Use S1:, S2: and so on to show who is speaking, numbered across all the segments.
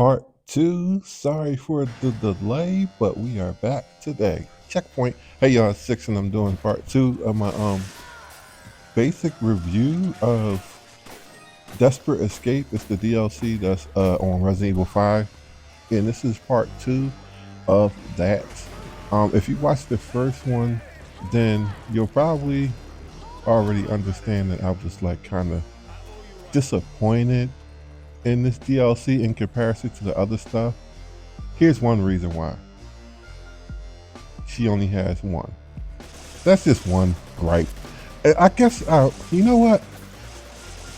S1: Part two. Sorry for the delay, but we are back today. Checkpoint. Hey y'all, Six, and I'm doing part two of my basic review of Desperate Escape. It's the DLC that's on Resident Evil 5, and this is part two of that. If you watched the first one, then you'll probably already understand that I was like kind of disappointed in this DLC in comparison to the other stuff. Here's one reason why. She only has one. That's just one gripe. I guess, you know what?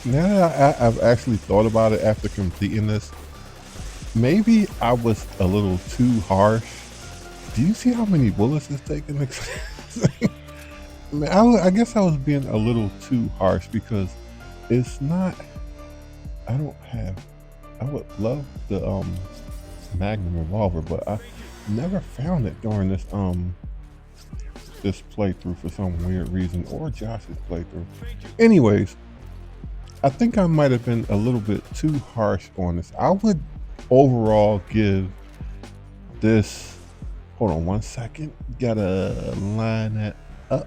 S1: Now that I've actually thought about it after completing this, maybe I was a little too harsh. Do you see how many bullets it's taking? Man, I guess I was being a little too harsh because it's not. I don't have. I would love the Magnum revolver, but I never found it during this playthrough for some weird reason, or Josh's playthrough. Anyways, I think I might have been a little bit too harsh on this. I would overall give this. Hold on one second. Gotta line that up.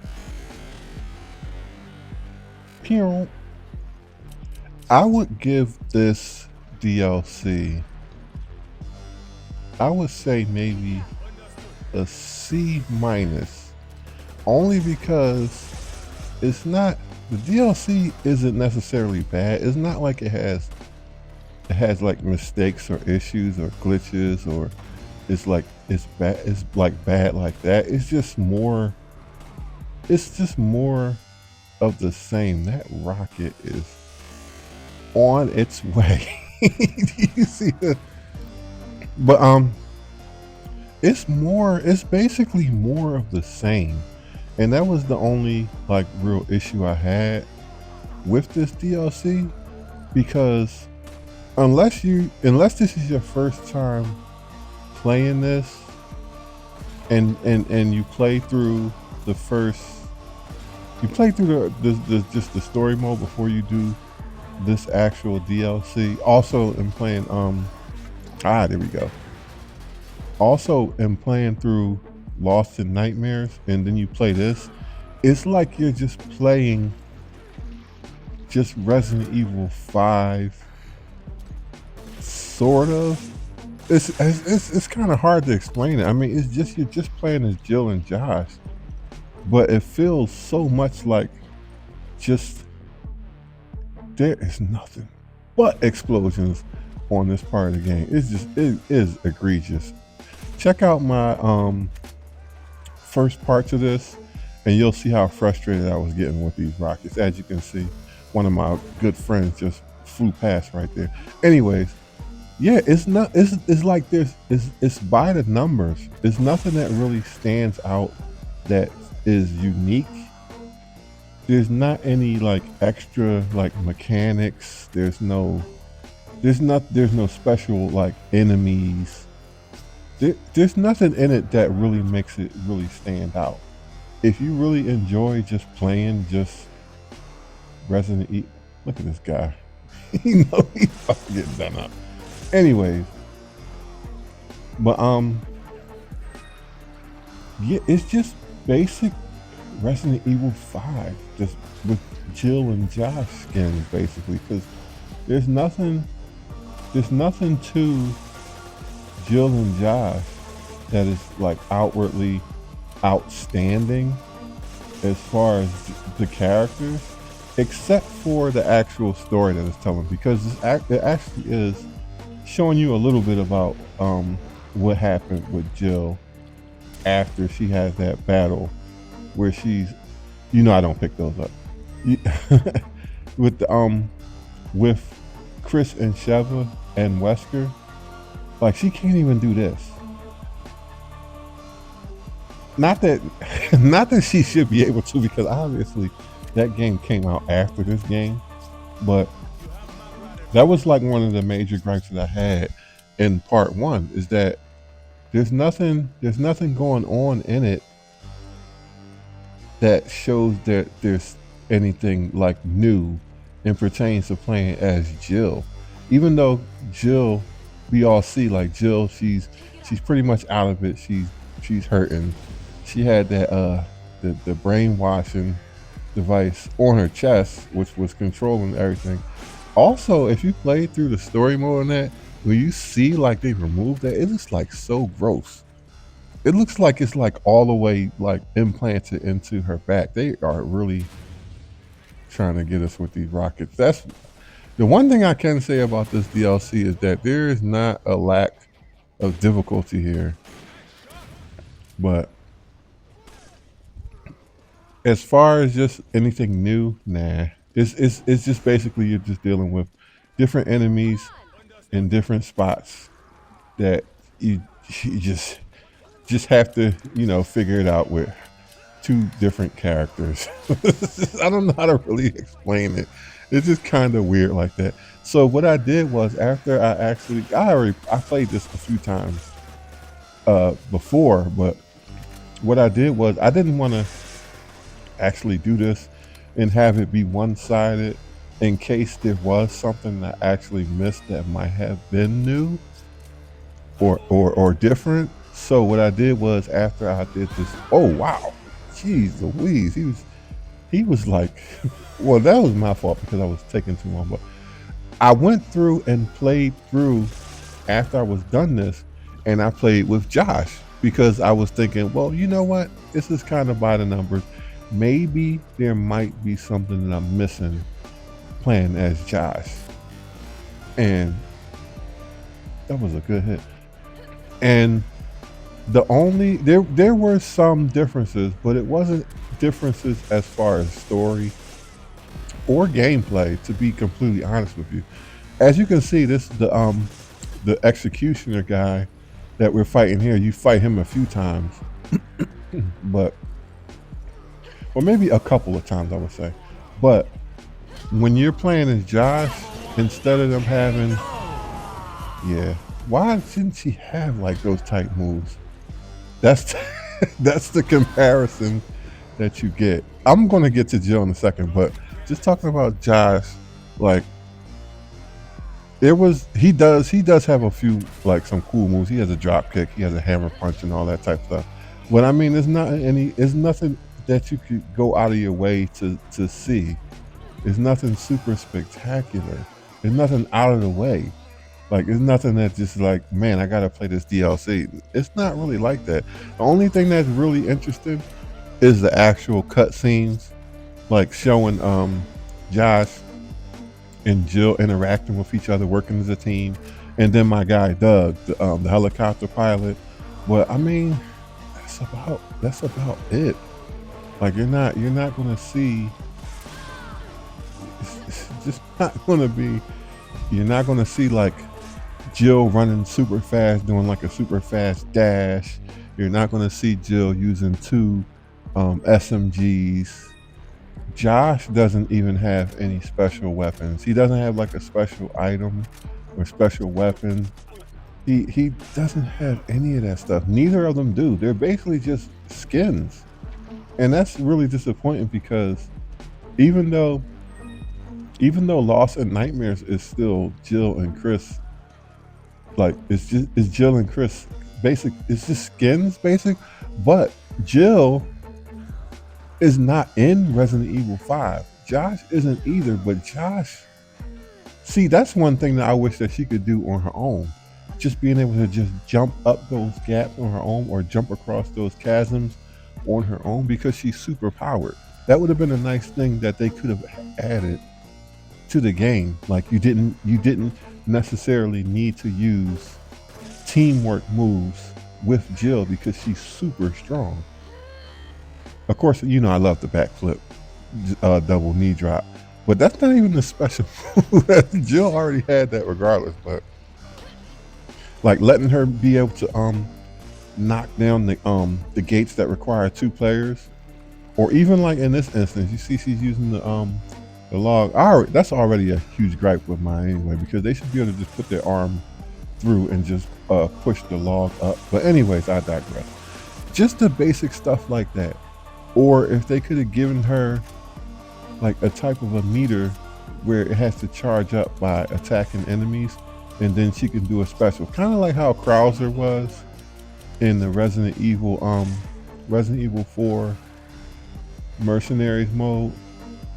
S1: Pew. I would give this DLC, I would say maybe a C minus, only because it's not, the DLC isn't necessarily bad. It's not like it has like mistakes or issues or glitches, or it's like it's bad, it's like bad like that. It's just more of the same. That rocket is on its way. Do you see the, but it's basically more of the same, and that was the only like real issue I had with this DLC, because unless this is your first time playing this, and you play through the first, you play through the just the story mode before you do this actual DLC. Also in playing there we go. Also in playing through Lost in Nightmares, and then you play this, it's like you're just playing just Resident Evil 5, sort of. It's kind of hard to explain it. I mean, it's just, you're just playing as Jill and Josh, but it feels so much like just, there is nothing but explosions on this part of the game. It is egregious. Check out my first parts of this, and you'll see how frustrated I was getting with these rockets. As you can see, one of my good friends just flew past right there. Anyways, yeah, it's like it's by the numbers. There's nothing that really stands out that is unique. There's not any like extra like mechanics. There's no special like enemies. There's nothing in it that really makes it really stand out. If you really enjoy just playing just Resident Evil, look at this guy. He's fucking getting done up. Anyways, but yeah, it's just basic Resident Evil 5, just with Jill and Josh skins, basically, because there's nothing to Jill and Josh that is like outwardly outstanding as far as the characters, except for the actual story that it's telling, because it actually is showing you a little bit about what happened with Jill after she has that battle where she's, I don't pick those up. With the with Chris and Sheva and Wesker, like she can't even do this. Not that she should be able to, because obviously that game came out after this game, but that was like one of the major gripes that I had in part one, is that there's nothing going on in it that shows that there's anything like new and pertains to playing as Jill. Even though Jill we all see like Jill, she's pretty much out of it. She's hurting. She had that the brainwashing device on her chest, which was controlling everything. Also, if you play through the story mode on that, when you see like they removed that, it looks like so gross. It looks like it's like all the way like implanted into her back. They are really trying to get us with these rockets. That's the one thing I can say about this DLC is that there is not a lack of difficulty here. But as far as just anything new, nah. It's just basically you're just dealing with different enemies in different spots that you you just have to, figure it out with two different characters. I don't know how to really explain it. It's just kind of weird like that. So what I did was after I played this a few times before, but what I did was I didn't want to actually do this and have it be one-sided in case there was something that I actually missed that might have been new or different. So what I did was after I did this, oh wow, jeez Louise, he was like, well, that was my fault because I was taking too long. But I went through and played through after I was done this, and I played with Josh because I was thinking, well, you know what, this is kind of by the numbers. Maybe there might be something that I'm missing playing as Josh, and that was a good hit. And there were some differences, but it wasn't differences as far as story or gameplay, to be completely honest with you. As you can see, this the executioner guy that we're fighting here, you fight him a few times, but or maybe a couple of times I would say. But when you're playing as Josh, instead of them having, yeah, why shouldn't she have like those type moves? That's that's the comparison that you get. I'm gonna get to Jill in a second, but just talking about Josh, like he does have a few like some cool moves. He has a drop kick, he has a hammer punch and all that type of stuff. But I mean, it's nothing that you could go out of your way to see. It's nothing super spectacular. It's nothing out of the way. Like it's nothing that just like, man, I gotta play this DLC. It's not really like that. The only thing that's really interesting is the actual cutscenes, like showing Josh and Jill interacting with each other, working as a team, and then my guy Doug, the helicopter pilot. But I mean, that's about it. Like you're not gonna see. It's just not gonna be. You're not gonna see like Jill running super fast, doing like a super fast dash. You're not gonna see Jill using two SMGs. Josh doesn't even have any special weapons. He doesn't have like a special item or special weapon. He doesn't have any of that stuff. Neither of them do. They're basically just skins. And that's really disappointing because even though Lost and Nightmares is still Jill and Chris, like it's Jill and Chris basic, it's just skins basic, but Jill is not in Resident Evil 5. Josh isn't either, but Josh, see, that's one thing that I wish that she could do on her own. Just being able to just jump up those gaps on her own or jump across those chasms on her own because she's super powered. That would have been a nice thing that they could have added to the game. Like you didn't necessarily need to use teamwork moves with Jill because she's super strong. Of course, I love the backflip, double knee drop, but that's not even the special move. Jill already had that regardless. But like letting her be able to knock down the gates that require two players, or even like in this instance, you see she's using the log. That's already a huge gripe with mine anyway, because they should be able to just put their arm through and just push the log up. But anyways, I digress. Just the basic stuff like that. Or if they could have given her like a type of a meter where it has to charge up by attacking enemies, and then she can do a special, kind of like how Krauser was in the Resident Evil 4 Mercenaries mode.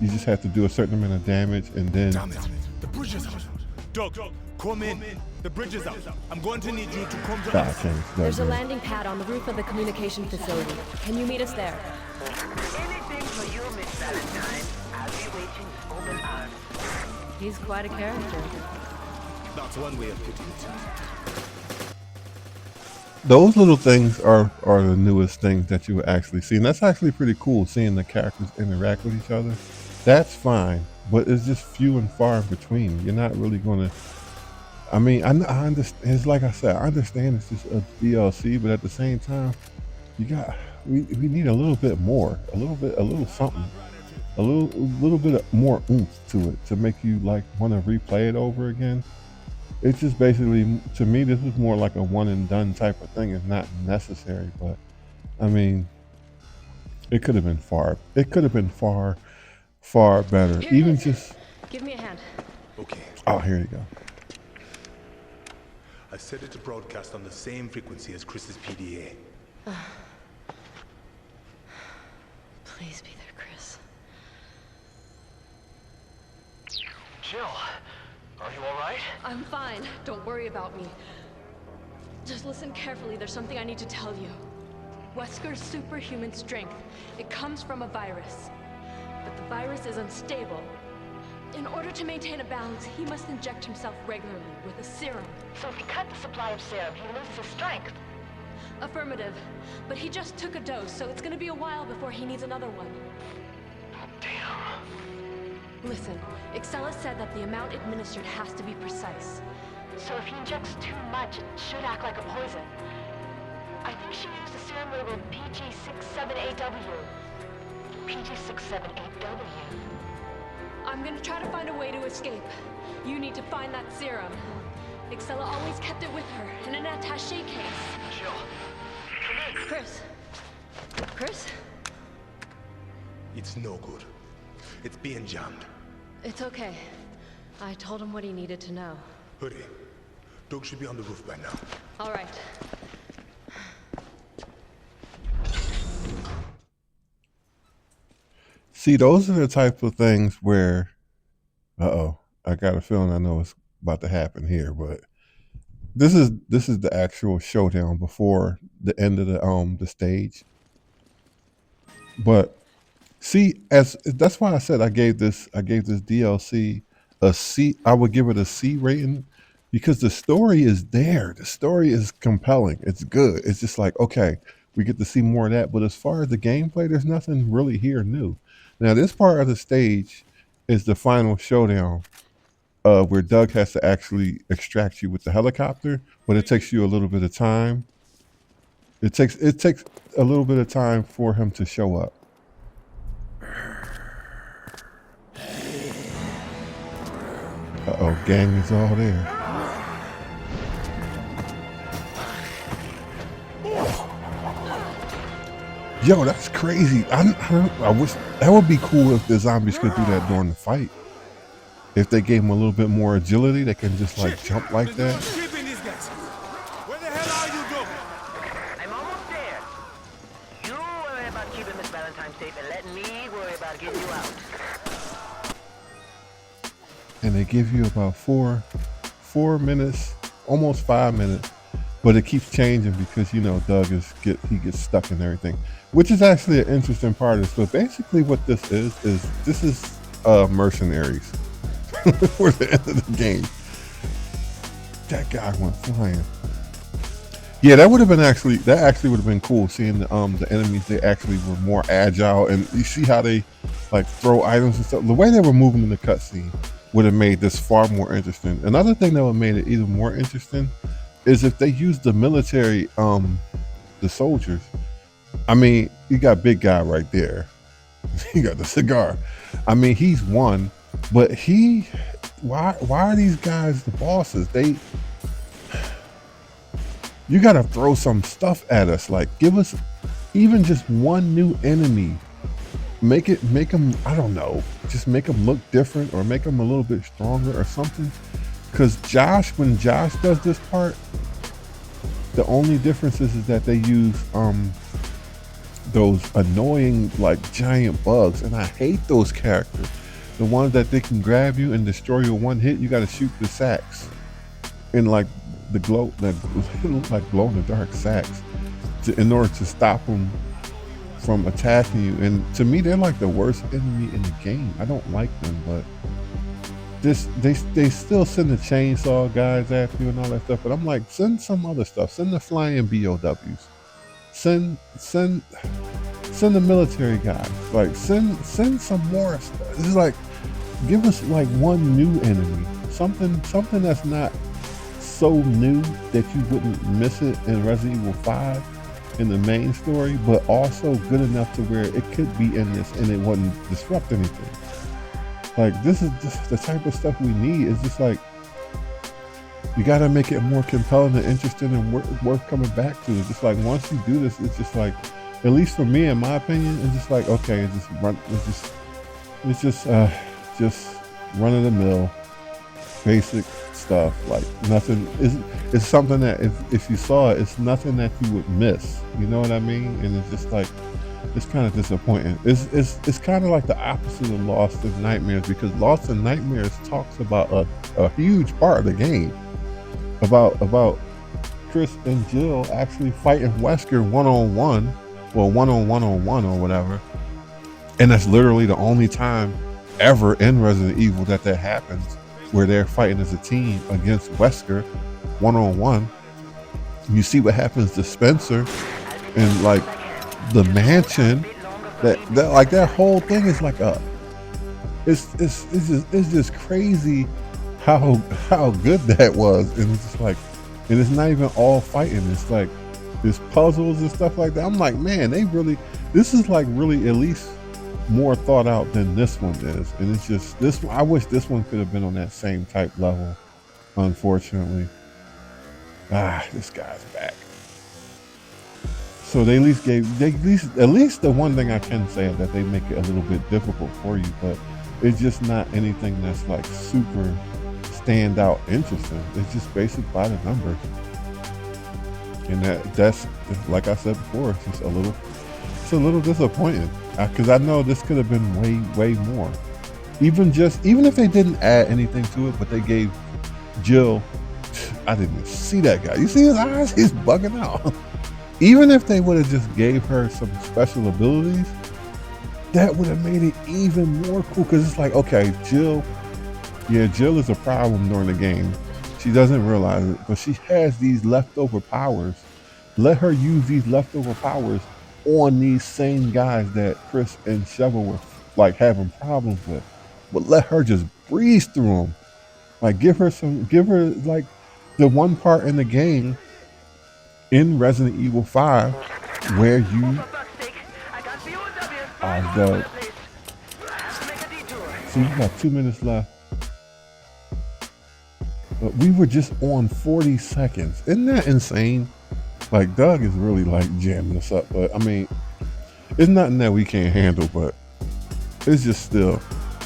S1: You just have to do a certain amount of damage, and then.
S2: Damn it! The bridge is out. Doug, come in. The bridge is out. I'm going to need you to come to us.
S3: There's a landing pad on the roof of the communication facility. Can you meet us there?
S4: Anything for you, Miss Valentine. I'll be waiting with open arms.
S3: He's quite a character.
S2: That's one way of putting it.
S1: Those little things are the newest things that you will actually see, and that's actually pretty cool, seeing the characters interact with each other. That's fine, but it's just few and far in between. You're not really going to. I mean, I understand. It's like I said, I understand it's just a DLC, but at the same time, we need a little bit more, a little something, a little bit more oomph to it to make you like want to replay it over again. It's just basically, to me, this is more like a one and done type of thing. It's not necessary, but I mean, it could have been far better.
S3: Here
S1: Even
S3: it is.
S1: just.
S3: Give me a hand.
S2: Okay.
S1: Oh, here you go.
S2: I set it to broadcast on the same frequency as Chris's PDA.
S3: Please be there, Chris.
S4: Jill, are you all right?
S3: I'm fine. Don't worry about me. Just listen carefully. There's something I need to tell you. Wesker's superhuman strength, it comes from a virus. But the virus is unstable. In order to maintain a balance, he must inject himself regularly with a serum.
S4: So if we cut the supply of serum, he loses his strength.
S3: Affirmative. But he just took a dose, so it's gonna be a while before he needs another one.
S4: Damn.
S3: Listen, Excella said that the amount administered has to be precise.
S4: So if he injects too much, it should act like a poison. I think she used a serum labeled PG67AW. PG67AW.
S3: I'm gonna try to find a way to escape. You need to find that serum. Excella always kept it with her in an attaché case.
S4: Jill.
S3: Chris? Chris?
S2: It's no good. It's being jammed.
S3: It's okay. I told him what he needed to know.
S2: Hurry. Doug should be on the roof by now.
S3: All right.
S1: See, those are the type of things where, I got a feeling I know what's about to happen here, but this is the actual showdown before the end of the stage. But see, that's why I said I gave this DLC a C. I would give it a C rating because the story is there. The story is compelling. It's good. It's just like, okay, we get to see more of that. But as far as the gameplay, there's nothing really here new. Now, this part of the stage is the final showdown, where Doug has to actually extract you with the helicopter, but it takes you a little bit of time. It takes a little bit of time for him to show up. Gang is all there. Yo, that's crazy. I wish that would be cool if the zombies could do that during the fight. If they gave them a little bit more agility, they can just like jump like that.
S2: Where the hell are you, Doug?
S4: I'm almost there. You worry about keeping Miss Valentine safe and let me worry about getting you out.
S1: And they give you about 4 minutes, almost 5 minutes, but it keeps changing because Doug gets stuck in everything, which is actually an interesting part of this. But basically, what this is mercenaries. For the end of the game. That guy went flying. Yeah, that would actually would have been cool, seeing the enemies. They actually were more agile, and you see how they like throw items and stuff. The way they were moving in the cutscene would have made this far more interesting. Another thing that would have made it even more interesting is if they used the military, the soldiers. I mean, you got big guy right there. You got the cigar. I mean, he's one. But why are these guys the bosses? You gotta throw some stuff at us. Like, give us even just one new enemy. Make them, I don't know, just make them look different or make them a little bit stronger or something. Because Josh, when Josh does this part, the only difference is that they use those annoying like giant bugs, and I hate those characters. The ones that they can grab you and destroy you in one hit. You got to shoot the sacks in like the glow that look like glow in the dark sacks in order to stop them from attacking you. And to me, they're like the worst enemy in the game. I don't like them, but they still send the chainsaw guys after you and all that stuff. But I'm like, send some other stuff. Send the flying BOWs. Send the military guys. Like send some more stuff. It's like give us like one new enemy. Something that's not so new that you wouldn't miss it in Resident Evil 5 in the main story, but also good enough to where it could be in this and it wouldn't disrupt anything. Like this is just the type of stuff we need. It's just like you got to make it more compelling and interesting and worth coming back to. It's just like once you do this, it's just like, at least for me, in my opinion, it's just like okay, it's just run of the mill, basic stuff. Like nothing is. It's something that if you saw it, it's nothing that you would miss. You know what I mean? And it's just like it's kind of disappointing. It's kind of like the opposite of Lost in Nightmares, because Lost in Nightmares talks about a huge part of the game about Chris and Jill actually fighting Wesker one-on-one, well one-on-one or whatever, and that's literally the only time ever in Resident Evil that happens, where they're fighting as a team against Wesker one-on-one. You see what happens to Spencer and like the mansion, that like that whole thing is like it's just crazy how good that was. And it's just like, and it's not even all fighting, it's like there's puzzles and stuff like that. I'm like, man, this is like really at least more thought out than this one is. And it's just this, I wish this one could have been on that same type level. Unfortunately, this guy's back. So they at least the one thing I can say is that they make it a little bit difficult for you, but it's just not anything that's like super stand out interesting. It's just basic by the numbers. And that's like I said before, it's a little disappointing, because I know this could have been way more. Even if they didn't add anything to it, but they gave Jill, I didn't even see that guy. You see his eyes? He's bugging out. Even if they would have just gave her some special abilities, that would have made it even more cool. Because it's like, okay, Jill is a problem during the game. She doesn't realize it, but she has these leftover powers. Let her use these leftover powers on these same guys that Chris and Shovel were like having problems with. But let her just breeze through them. Like give her like the one part in the game in Resident Evil 5 where you are the. So you got 2 minutes left. But we were just on 40 seconds. Isn't that insane? Like Doug is really like jamming us up. But I mean, it's nothing that we can't handle, but it's just still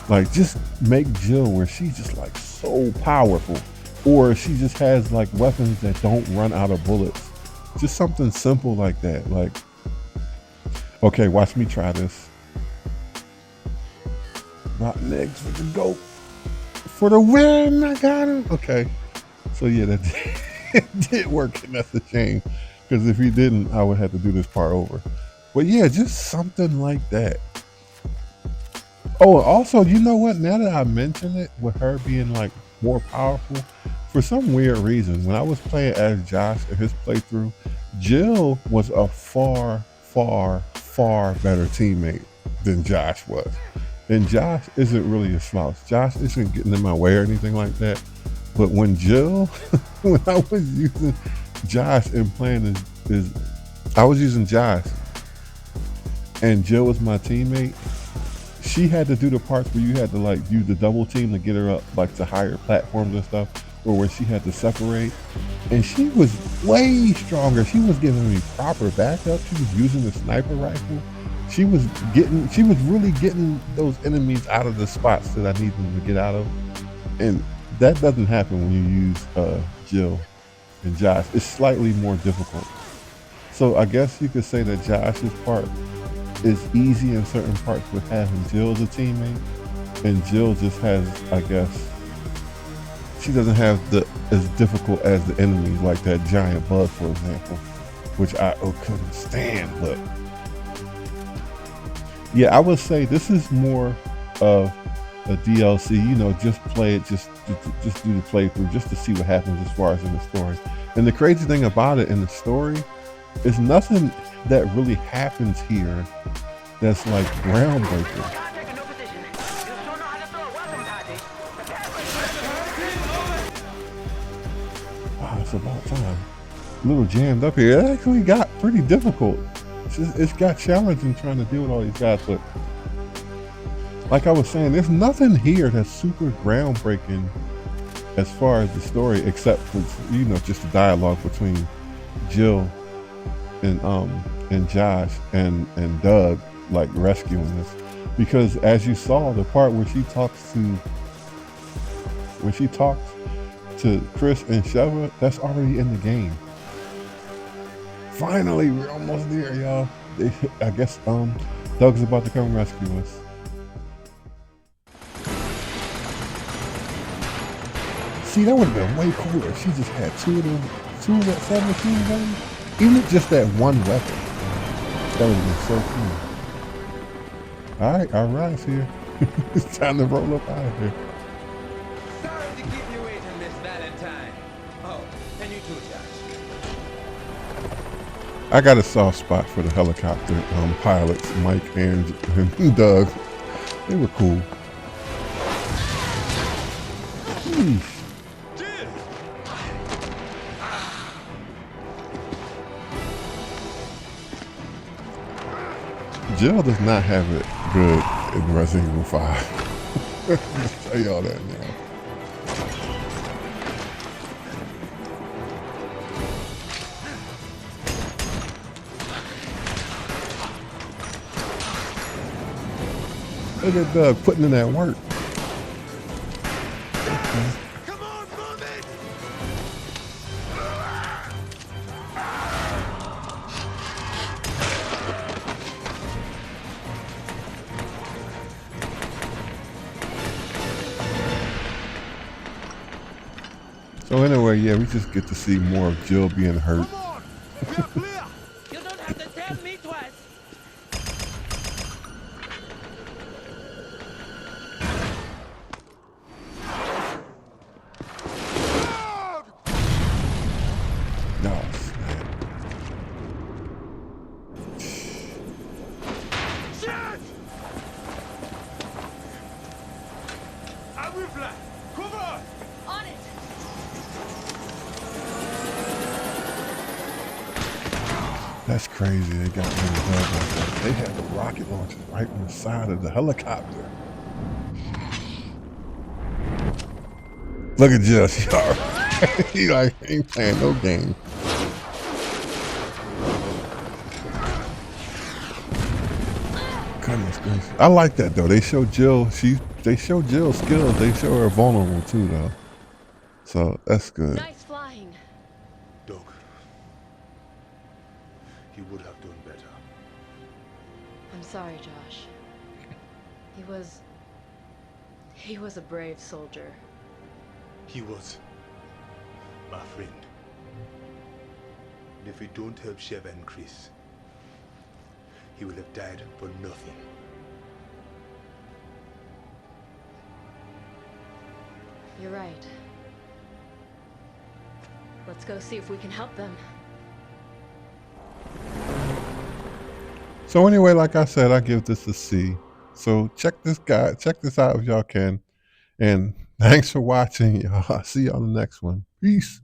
S1: like, just make Jill where she's just like so powerful, or she just has like weapons that don't run out of bullets. Just something simple like that. Like, okay, watch me try this. Rotten eggs for the goat. For the win, I got him. Okay. So yeah, that did work, and that's a shame. Because if he didn't, I would have to do this part over. But yeah, just something like that. Oh, also, you know what? Now that I mention it, with her being like more powerful, for some weird reason, when I was playing as Josh in his playthrough, Jill was a far better teammate than Josh was. And Josh isn't really a slouch. Josh isn't getting in my way or anything like that. But when Jill, when I was using Josh and playing I was using Josh, and Jill was my teammate, she had to do the parts where you had to like use the double team to get her up like to higher platforms and stuff, or where she had to separate. And she was way stronger. She was giving me proper backup. She was using the sniper rifle. She was really getting those enemies out of the spots that I needed them to get out of. And That doesn't happen when you use Jill and Josh. It's slightly more difficult. So I guess you could say that Josh's part is easy in certain parts with having Jill as a teammate, and Jill just has, I guess, she doesn't have the as difficult as the enemies, like that giant bug, for example, which I couldn't stand. But yeah, I would say this is more of a DLC. You know, just play it, just do the playthrough, just to see what happens as far as in the story. And the crazy thing about it in the story is nothing that really happens here that's like groundbreaking. Wow, it's about time. A little jammed up here. It actually got pretty difficult. It's got challenging trying to deal with all these guys, but like I was saying, there's nothing here that's super groundbreaking as far as the story, except for, you know, just the dialogue between Jill and Josh and Doug, like rescuing us. Because as you saw, the part where she talks to Chris and Sheva, that's already in the game. Finally, we're almost there, y'all. I guess Doug's about to come rescue us. See, that would have been way cooler if she just had two of that submachine gun. Even just that one weapon. That would have been so cool. Alright, our ride's here. It's time to roll up out of here.
S5: Sorry to keep you waiting, Miss Valentine. Oh, and you too, Josh.
S1: I got a soft spot for the helicopter pilots, Mike and Doug. They were cool. Jeez. Jill does not have it good in Resident Evil 5. I'll tell y'all that now. Look at Doug putting in that work.
S2: Come on, move it!
S1: So anyway, yeah, we just get to see more of Jill being hurt.
S2: Come on! We're clear!
S5: You don't have to tell me twice.
S1: No, snap.
S2: Shit! I will fly! Cover!
S3: On it!
S1: That's crazy. They got rid of Doug like that. They had the rocket launchers right on the side of the helicopter. Look at Jill. She alright. He like ain't playing no game. Goodness gracious. I like that though. They show Jill. They show Jill's skills. They show her vulnerable too though. So that's good.
S3: Nice flying.
S2: Doug, he would have done better.
S3: I'm sorry, Josh. He was a brave soldier.
S2: He was my friend. And if we don't help Sheva and Chris, he will have died for nothing.
S3: You're right. Let's go see if we can help them.
S1: So anyway, like I said, I give this a C. So check this out if y'all can. And thanks for watching, y'all. I'll see you on the next one. Peace.